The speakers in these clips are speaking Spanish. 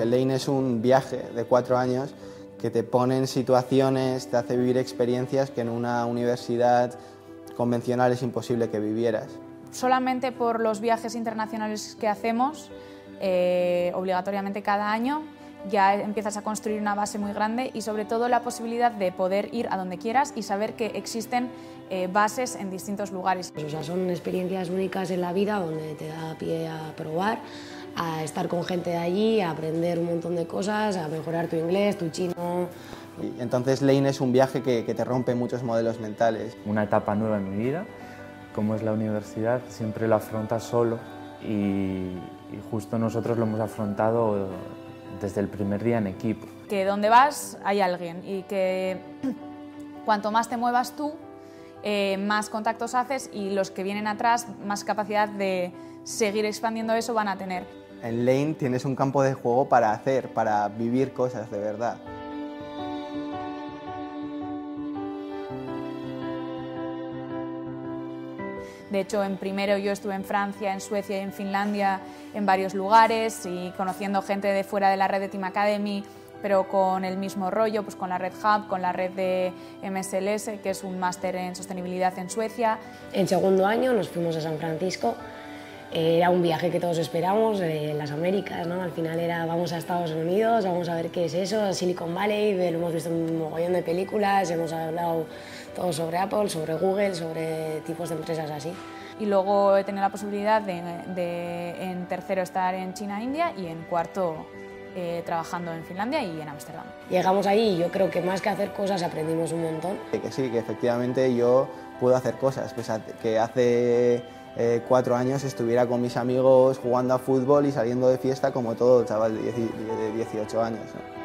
porque Lane es un viaje de 4 años que te pone en situaciones, te hace vivir experiencias que en una universidad convencional es imposible que vivieras. Solamente por los viajes internacionales que hacemos, obligatoriamente cada año, ya empiezas a construir una base muy grande y sobre todo la posibilidad de poder ir a donde quieras y saber que existen bases en distintos lugares. O sea, son experiencias únicas en la vida donde te da pie a probar, a estar con gente de allí, a aprender un montón de cosas, a mejorar tu inglés, tu chino. Y entonces Lane es un viaje que te rompe muchos modelos mentales. Una etapa nueva en mi vida, como es la universidad, siempre lo afrontas solo y justo nosotros lo hemos afrontado desde el primer día en equipo. Que donde vas hay alguien y que cuanto más te muevas tú, más contactos haces y los que vienen atrás más capacidad de seguir expandiendo eso van a tener. En Lane tienes un campo de juego para hacer, para vivir cosas de verdad. De hecho, en primero yo estuve en Francia, en Suecia y en Finlandia, en varios lugares y conociendo gente de fuera de la red de Team Academy, pero con el mismo rollo, pues con la red Hub, con la red de MSLS, que es un máster en sostenibilidad en Suecia. En segundo año nos fuimos a San Francisco. Era un viaje que todos esperamos, las Américas, ¿no? Al final era vamos a Estados Unidos, vamos a ver qué es eso, Silicon Valley, lo hemos visto en un mogollón de películas, hemos hablado todo sobre Apple, sobre Google, sobre tipos de empresas así. Y luego he tenido la posibilidad de en tercero estar en China, India y en cuarto trabajando en Finlandia y en Ámsterdam. Llegamos ahí y yo creo que más que hacer cosas aprendimos un montón. Que sí, que efectivamente yo puedo hacer cosas, pese a que hace 4 años estuviera con mis amigos jugando a fútbol y saliendo de fiesta como todo chaval de 18 años, ¿no?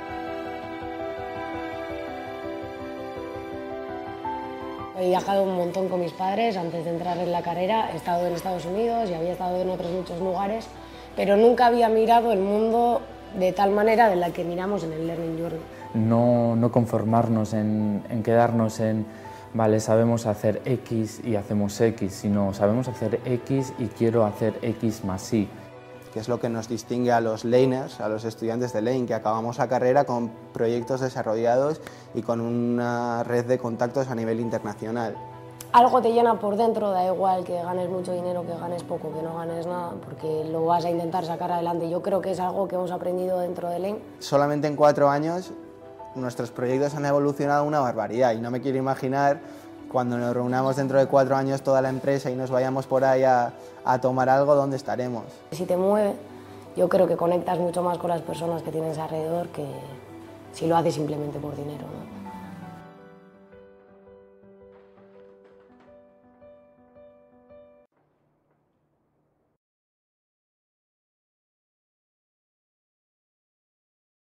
He viajado un montón con mis padres antes de entrar en la carrera, he estado en Estados Unidos y había estado en otros muchos lugares, pero nunca había mirado el mundo de tal manera de la que miramos en el Learning Journey. No conformarnos en quedarnos en vale, sabemos hacer X y hacemos X, sino sabemos hacer X y quiero hacer X más Y. Que es lo que nos distingue a los Laners, a los estudiantes de Lane, que acabamos la carrera con proyectos desarrollados y con una red de contactos a nivel internacional. Algo te llena por dentro, da igual que ganes mucho dinero, que ganes poco, que no ganes nada, porque lo vas a intentar sacar adelante. Yo creo que es algo que hemos aprendido dentro de Lane. Solamente en 4 años nuestros proyectos han evolucionado una barbaridad y no me quiero imaginar cuando nos reunamos dentro de 4 años toda la empresa y nos vayamos por ahí a tomar algo, ¿dónde estaremos? Si te mueve, yo creo que conectas mucho más con las personas que tienes alrededor que si lo haces simplemente por dinero, ¿no?